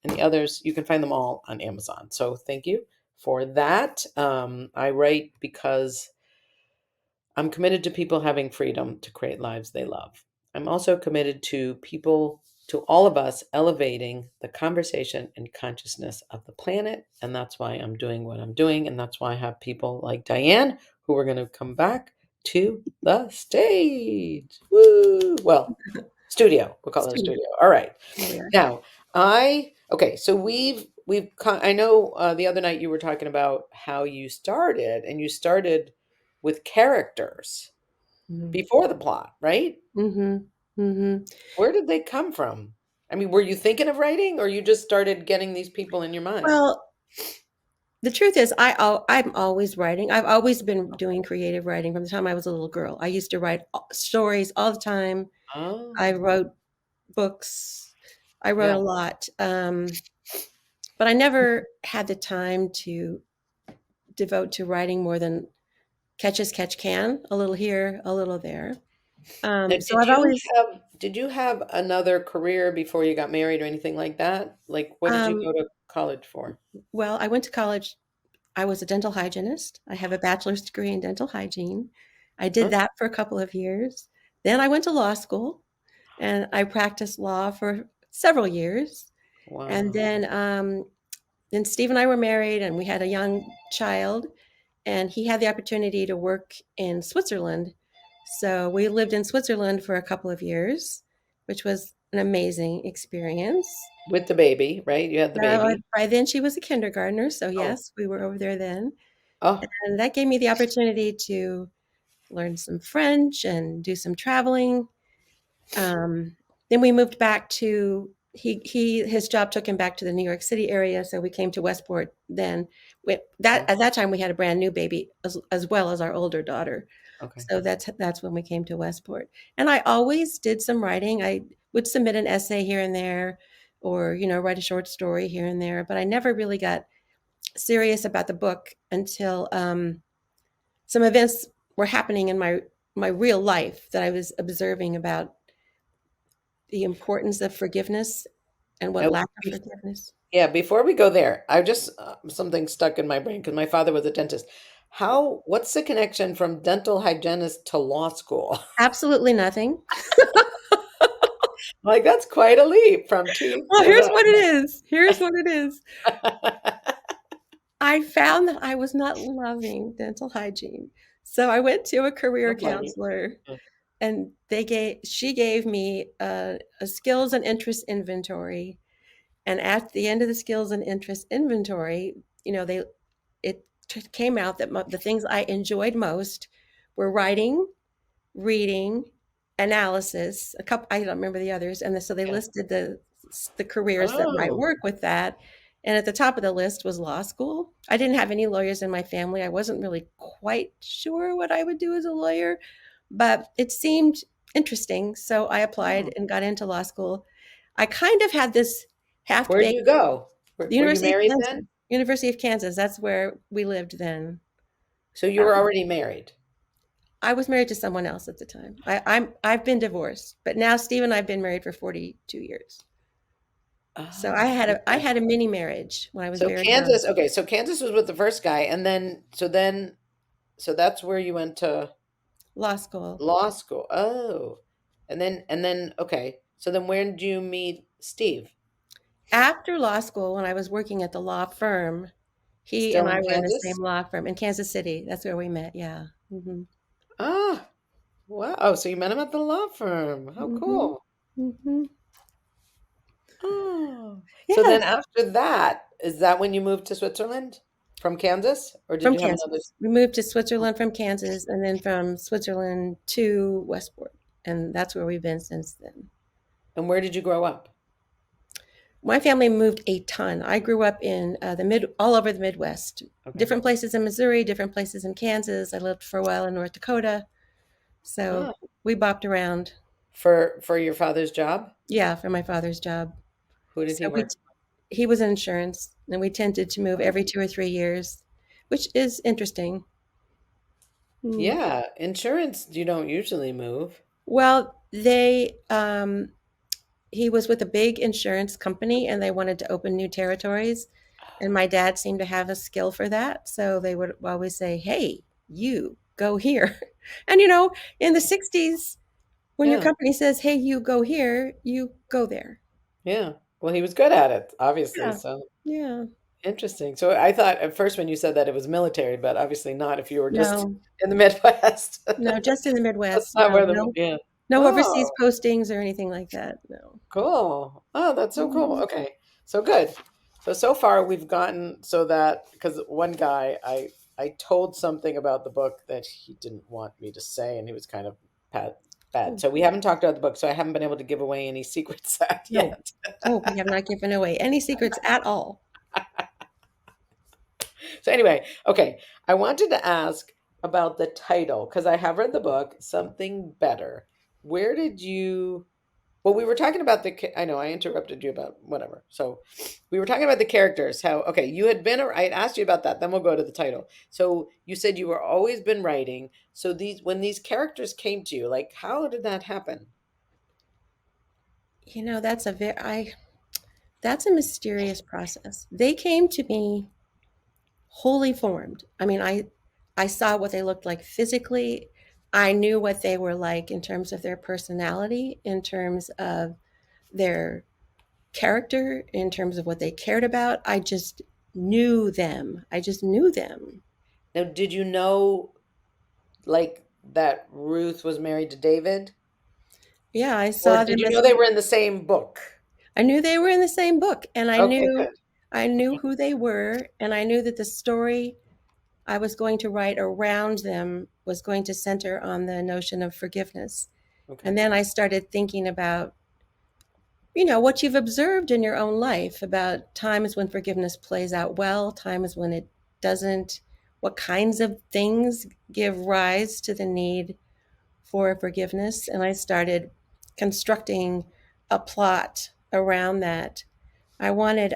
And the others, you can find them all on Amazon. So thank you for that. I write because I'm committed to people having freedom to create lives they love. I'm also committed to all of us elevating the conversation and consciousness of the planet. And that's why I'm doing what I'm doing. And that's why I have people like Diane, who are going to come back to the stage. Woo! Well, studio. We'll call it a studio. All right. Now, so I know the other night you were talking about how you started, and you started with characters before the plot, right? Mm-hmm. Mm-hmm. Where did they come from? I mean, were you thinking of writing, or you just started getting these people in your mind? Well, the truth is, I'm always writing. I've always been doing creative writing from the time I was a little girl. I used to write stories all the time. Oh, I wrote books. I wrote yeah. a lot. But I never had the time to devote to writing more than catch as catch can, a little here, a little there. Now, So I've always, did you have another career before you got married or anything like that? Like, what did you um, go to college for? well, I went to college. I was a dental hygienist. I have a bachelor's degree in dental hygiene. I did Huh? that for a couple of years. Then I went to law school and I practiced law for several years. And Wow. then Steve and I were married and we had a young child, and he had the opportunity to work in Switzerland. So we lived in Switzerland for a couple of years, which was an amazing experience. With the baby, right? You had the baby. By then she was a kindergartner, so Oh, yes, we were over there then. oh, And that gave me the opportunity to learn some French and do some traveling. Then we moved back to his job took him back to the New York City area, so we came to Westport. Then oh, at that time we had a brand new baby as well as our older daughter. okay. So that's when we came to Westport. And I always did some writing. I would submit an essay here and there, or write a short story here and there. But I never really got serious about the book until some events were happening in my real life that I was observing about the importance of forgiveness and what Now, lack of forgiveness. yeah, before we go there, I just something stuck in my brain because my father was a dentist. What's the connection from dental hygienist to law school? Absolutely nothing. Like, that's quite a leap from teeth Well, to here's the. what it is. Here's what it is. I found that I was not loving dental hygiene. So I went to a career Don't blame you. counselor, Yeah. and she gave me a skills and interest inventory. And at the end of the skills and interest inventory, it came out that the things I enjoyed most were writing, reading, analysis. A couple, I don't remember the others, and so they Yeah. listed the careers that might Oh, work with that. And at the top of the list was law school. I didn't have any lawyers in my family. I wasn't really quite sure what I would do as a lawyer, but it seemed interesting. So I applied oh. and got into law school. I kind of had this Where'd half-baked. you go? The Were you University of married Kansas. then? University of Kansas. That's where we lived then. So you Um, were already married. I was married to someone else at the time. I've been divorced, but now Steve and I've been married for 42 years. So I Oh, had a okay. mini marriage when I was So very young. Kansas, okay, so Kansas was with the first guy, and so that's where you went to Law school. law school. Oh, okay. So then where did you meet Steve? After law school, when I was working at the law firm, he and Still I in were in the same Kansas? law firm in Kansas City. That's where we met. Yeah. Hmm. Ah, wow. Oh, so you met him at the law firm. How Hmm. cool. Hmm. Oh. So Yeah, then after that, is that when you moved to Switzerland from Kansas? Or did from you have another? Kansas. We moved to Switzerland from Kansas, and then from Switzerland to Westport, and that's where we've been since then. And where did you grow up? My family moved a ton. I grew up in all over the Midwest, Okay. different places in Missouri, different places in Kansas. I lived for a while in North Dakota. So Ah, we bopped around. for your father's job? Yeah, for my father's job. Who did he So work? he was in insurance, and we tended to move every 2 or 3 years, which is interesting. Hmm. Yeah, insurance, you don't usually move. Well, he was with a big insurance company, and they wanted to open new territories. And my dad seemed to have a skill for that. So they would always say, "Hey, you go here." And in the 60s, when your Yeah, company says, "Hey, you go here," you go there. yeah. Well, he was good at it, obviously. Yeah. So Yeah. interesting. So I thought at first when you said that it was military, but obviously not if you were just No, in the Midwest. no, just in the That's Midwest. not No, where the, no, yeah. no overseas Oh, postings or anything like that. No. cool. Oh, that's so cool. Mhm. Okay. So good. So far we've gotten so that because one guy I told something about the book that he didn't want me to say and he was kind of bad. Oh, So we haven't talked about the book, so I haven't been able to give away any secrets no. yet. Oh, we have not given away any secrets at all. So anyway, okay, I wanted to ask about the title because I have read the book, Something Better. Where did you Well, we were talking about I know I interrupted you about whatever. So we were talking about the characters. How, okay, you had been, I asked you about that. Then we'll go to the title. So you said you were always been writing. So when these characters came to you, like, how did that happen? That's that's a mysterious process. They came to me wholly formed. I mean, I saw what they looked like physically. I knew what they were like in terms of their personality, in terms of their character, in terms of what they cared about. I just knew them. I just knew them. Now, did you know, like, that Ruth was married to David? Yeah, I Or saw did them you as know they were in the same book? I knew they were in the same book, and Okay, good. I knew who they were, and I knew that the story I was going to write around them was going to center on the notion of forgiveness. And Okay. then I started thinking about, what you've observed in your own life about times when forgiveness plays out well, times when it doesn't, what kinds of things give rise to the need for forgiveness. And I started constructing a plot around that. I wanted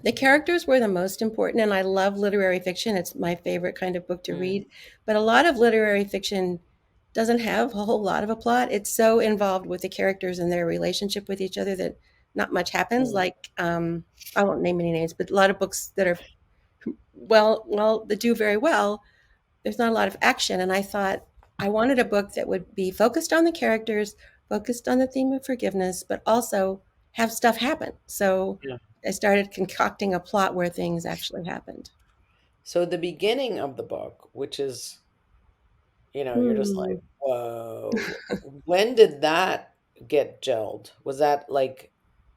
the characters were the most important, and I love literary fiction. It's my favorite kind of book to Mm, read. But a lot of literary fiction doesn't have a whole lot of a plot. It's so involved with the characters and their relationship with each other that not much happens. mm. Like I won't name any names, but a lot of books that are that do very well. There's not a lot of action, and I thought I wanted a book that would be focused on the characters, focused on the theme of forgiveness, but also have stuff happen. So Yeah. I started concocting a plot where things actually happened. So the beginning of the book, which is, you're just Hmm. like, whoa. When did that get gelled? Was that like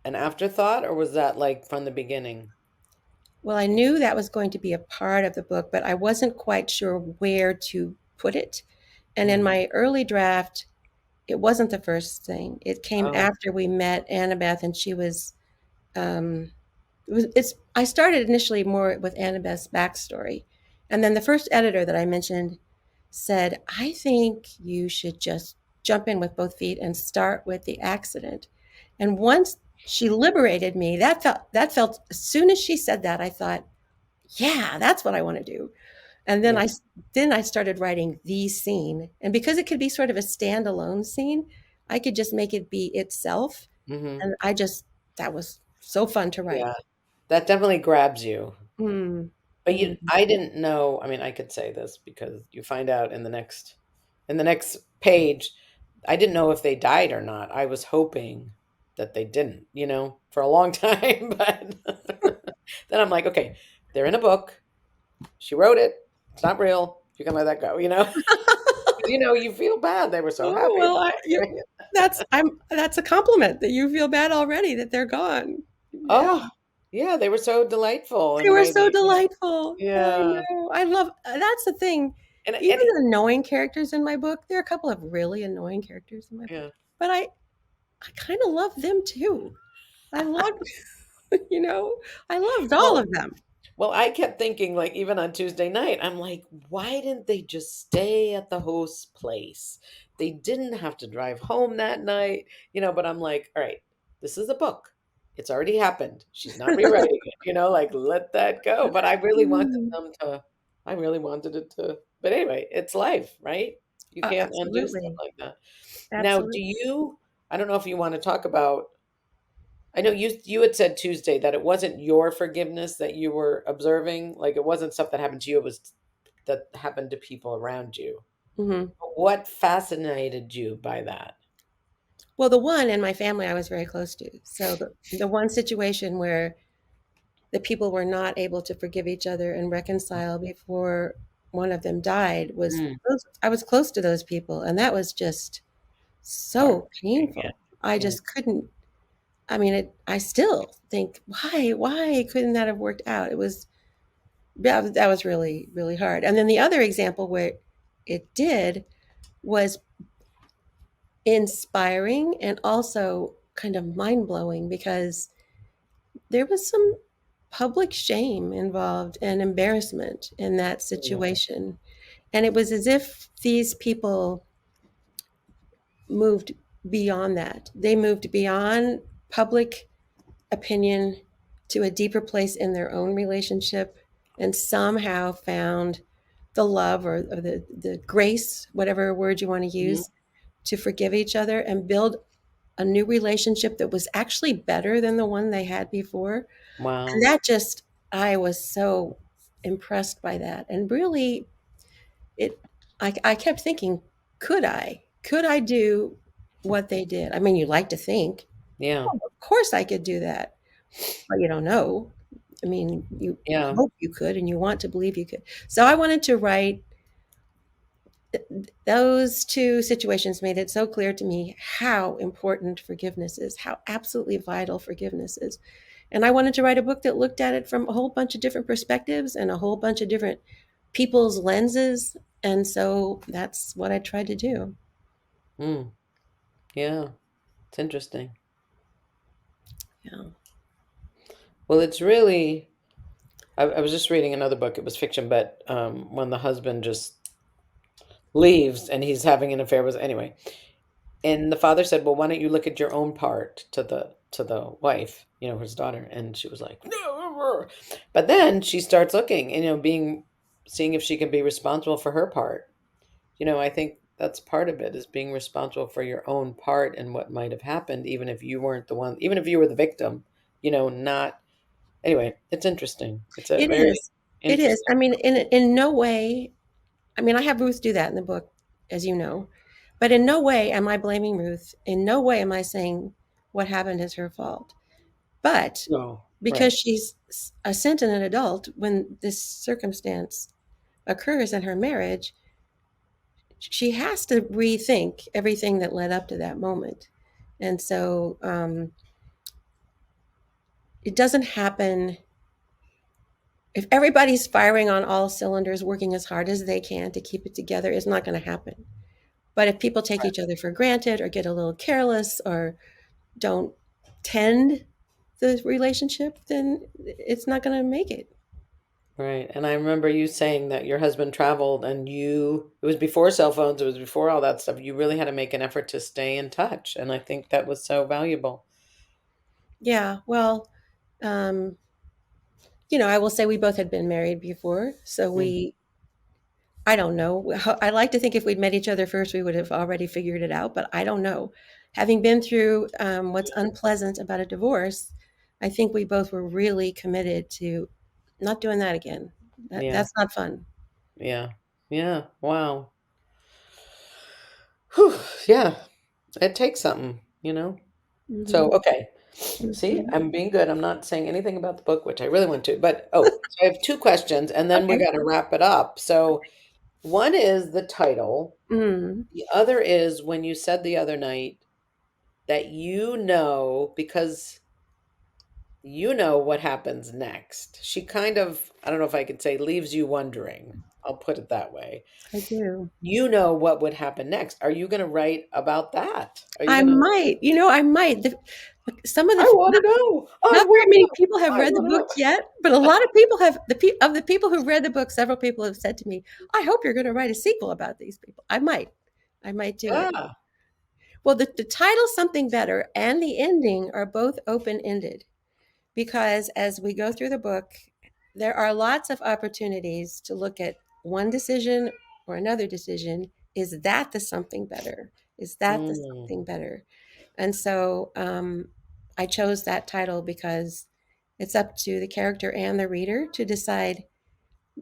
an afterthought, or was that like from the beginning? Well, I knew that was going to be a part of the book, but I wasn't quite sure where to put it. And in Mm. my early draft, it wasn't the first thing. It came Oh, after we met Annabeth, and she was it's I started initially more with Annabeth's backstory. And then the first editor that I mentioned said, I think you should just jump in with both feet and start with the accident. And once she liberated me, that felt as soon as she said that, I thought, yeah, that's what I want to do. And then yeah. I started writing the scene. And because it could be sort of a standalone scene, I could just make it be itself. Hmm. And that was so fun to write. Yeah. That definitely grabs you. Mm, But mm. I didn't know. I mean, I could say this because you find out in the next page. I didn't know if they died or not. I was hoping that they didn't, for a long time. But then I'm like, okay, they're in a book. She wrote it. It's not real. You can let that go, you feel bad. They were so Oh, happy well, about it. that's a compliment that you feel bad already that they're gone. Yeah. Oh, yeah, they were so delightful in They the were way so they, delightful. I yeah. know. I love that's the thing. Even And the annoying characters in my book, there are a couple of really annoying characters in my book. yeah. But I kind of love them too. I love, you know, I loved all Well, of them. Well, I kept thinking, like, even on Tuesday night, I'm like, why didn't they just stay at the host's place? They didn't have to drive home that night, but I'm like, all right, this is a book. It's already happened. She's not rewriting it, like, let that go. But Mm. I really wanted it to, but anyway, it's life, right? You can't undo stuff Absolutely. like that. Now, Absolutely. I don't know if you want to talk about, I know you had said Tuesday that it wasn't your forgiveness that you were observing, like it wasn't stuff that happened to you, it was that happened to people around you. Hmm. What fascinated you by that? Well, the one in my family I was very close to. So the one situation where the people were not able to forgive each other and reconcile before one of them died Mm, I was close to those people, and that was just so heartbreaking. Yeah. painful. I Yeah. just couldn't. I mean, I still think, why couldn't that have worked out? That was really, really hard. And then the other example where it did was inspiring and also kind of mind blowing because there was some public shame involved and embarrassment in that Yeah. situation. And it was as if these people moved beyond that. They moved beyond public opinion to a deeper place in their own relationship and somehow found the love or the grace, whatever word you want to Mhm. use, to forgive each other and build a new relationship that was actually better than the one they had before. And Wow. that just, I was so impressed by that. And really, it, I kept thinking, could I do what they did? I mean, you like to think, Yeah. oh, of course I could do that, but you don't know. I mean, you Yeah. hope you could and you want to believe you could. So I wanted to write those two situations made it so clear to me how important forgiveness is, how absolutely vital forgiveness is. And I wanted to write a book that looked at it from a whole bunch of different perspectives and a whole bunch of different people's lenses. And so that's what I tried to do. Mm. Yeah. It's interesting. Yeah. Well, it's really, I was just reading another book. It was fiction, but when the husband just leaves and he's having an affair with, anyway. And the father said, "Well, why don't you look at your own part to the wife, his daughter?" And she was like, "No." But then she starts looking and being seeing if she can be responsible for her part. I think that's part of it is being responsible for your own part and what might have happened, even if you weren't the one, even if you were the victim. Not anyway. It's interesting. It's a It very is. It is. interesting. I mean, in no way, I mean, I have Ruth do that in the book, as you know, but in no way am I blaming Ruth. In no way am I saying what happened is her fault. But No, because right. she's a sentient adult, when this circumstance occurs in her marriage, she has to rethink everything that led up to that moment. And so it doesn't happen. If everybody's firing on all cylinders, working as hard as they can to keep it together, it's not going to happen. But if people take each other for granted or get a little careless or don't tend the relationship, then it's not going to make it. Right. And I remember you saying that your husband traveled and it was before cell phones, it was before all that stuff. You really had to make an effort to stay in touch. And I think that was so valuable. Yeah, well, um, I will say we both had been married before, so I don't know. I like to think if we'd met each other first, we would have already figured it out, but I don't know. Having been through what's unpleasant about a divorce, I think we both were really committed to not doing that again. Yeah. That's not fun. Yeah. Yeah. Wow. Whew. Yeah. It takes something, you know? So, Mhm. okay. See, Mhm. I'm being good. I'm not saying anything about the book, which I really want to. But, so I have two questions and then we Okay. got to wrap it up. So, one is the title. Mm. The other is when you said the other night that because you know what happens next. She kind of, I don't know if I could say leaves you wondering. I'll put it that way. I do. You know what would happen next. Are you going to write about that? Are you I going to? might. I might. Some of I the want to know. I not very want to many know. people have I read the want to book know. yet, but a lot of people have. Of the people who've read the book, several people have said to me, "I hope you're going to write a sequel about these people." I might do it. Yeah. Well, the title "Something Better" and the ending are both open ended because as we go through the book, there are lots of opportunities to look at one decision or another decision. Is that the something better? Is that the Mm, something better? And so I chose that title because it's up to the character and the reader to decide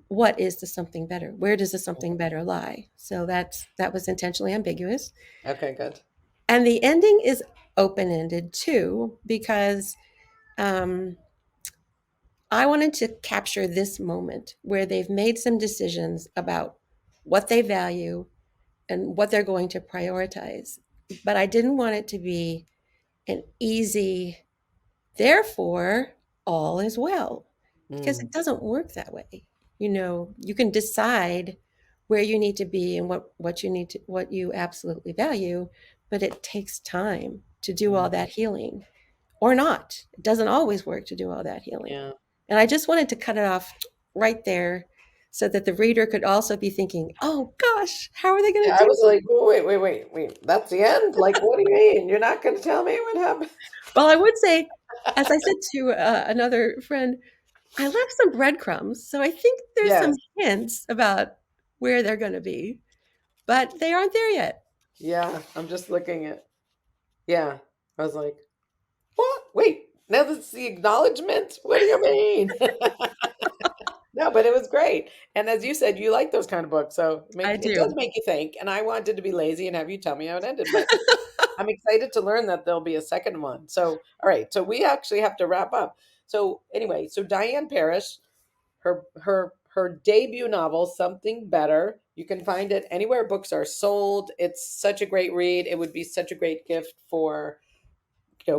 what is the something better. Where does the something better lie? So that was intentionally ambiguous. okay, good. And the ending is open ended too, because um, I wanted to capture this moment where they've made some decisions about what they value and what they're going to prioritize. But I didn't want it to be an easy, therefore, all is well, because Mm, it doesn't work that way. You can decide where you need to be and what you absolutely value, but it takes time to do all mm, that healing or not. It doesn't always work to do all that healing. yeah. And I just wanted to cut it off right there so that the reader could also be thinking, oh gosh, how are they going Yeah, to I do? was like, "Oh, wait. That's the end? Like, what do you mean? You're not going to tell me what happened?" Well, I would say, as I said to another friend, I left some breadcrumbs. So I think there's some Yes. hints about where they're going to be, but they aren't there yet. Yeah. I'm just looking at, yeah. I was like, what? Wait, now that's the acknowledgement? What do you mean? No, but it was great. And as you said, you like those kind of books. So I it does do. make you think. And I wanted to be lazy and have you tell me how it ended. But I'm excited to learn that there'll be a second one. So, all right. So we actually have to wrap up. So anyway, so Diane Parrish, her debut novel, Something Better. You can find it anywhere books are sold. It's such a great read. It would be such a great gift for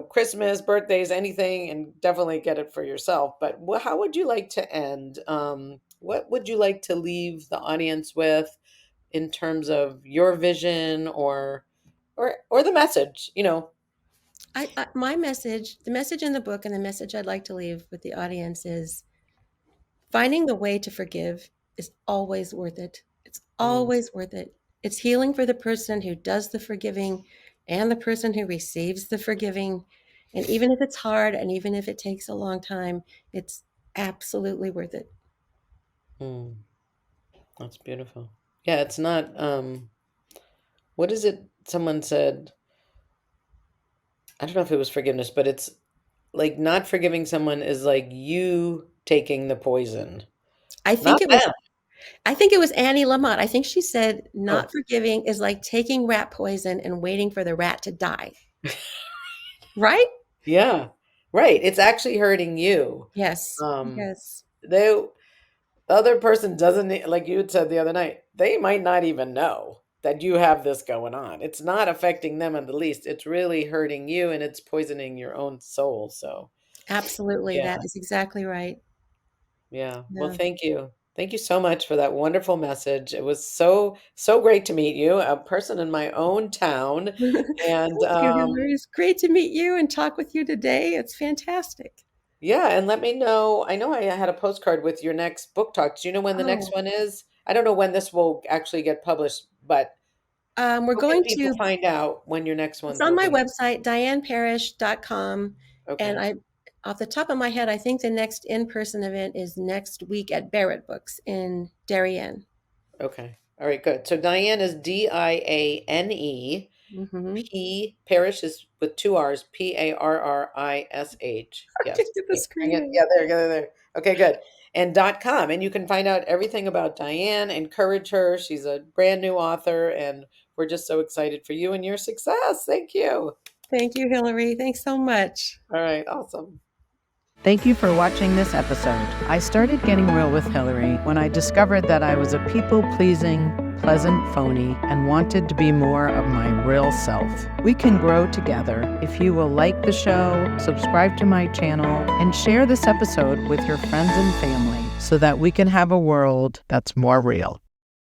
Christmas, birthdays, anything, and definitely get it for yourself. But how would you like to end? What would you like to leave the audience with in terms of your vision or the message? My message, the message in the book, and the message I'd like to leave with the audience is finding the way to forgive is always worth it. It's Mm, always worth it. It's healing for the person who does the forgiving and the person who receives the forgiving. And even if it's hard and even if it takes a long time, it's absolutely worth it. mm, that's beautiful. Yeah, it's not. What is it? Someone said. I don't know if it was forgiveness, but it's like not forgiving someone is like you taking the poison, I not think it was them. I think it was Annie Lamott. I think she said Oh. not forgiving is like taking rat poison and waiting for the rat to die. Right? Yeah, right. It's actually hurting you. Yes. Um, Yes. the other person doesn't, like you had said the other night, they might not even know that you have this going on. It's not affecting them in the least. It's really hurting you and it's poisoning your own soul. So, Absolutely. Yeah. That is exactly right. Yeah. Well, Yeah. thank you. Thank you so much for that wonderful message. It was so great to meet you, a person in my own town. And Thank you, Hillary. It's great to meet you and talk with you today. It's fantastic. yeah, and let me know. I know I had a postcard with your next book talk. Do you know when the next Oh, one is? I don't know when this will actually get published, but we're how can going people to, find out when your next it's ones on will my be? website, dianeparrish.com. And Okay. off the top of my head, I think the next in-person event is next week at Barrett Books in Darien. Okay. All right, good. So Diane is Diane. Mm-hmm. Parrish is with two R's, Parrish. Yes. Get the Bring it. screen. Yeah, there. Okay, good. And .com. And you can find out everything about Diane, encourage her. She's a brand new author, and we're just so excited for you and your success. Thank you. Thank you, Hillary. Thanks so much. All right, awesome. Thank you for watching this episode. I started Getting Real with Hillary when I discovered that I was a people-pleasing, pleasant phony and wanted to be more of my real self. We can grow together if you will like the show, subscribe to my channel, and share this episode with your friends and family so that we can have a world that's more real.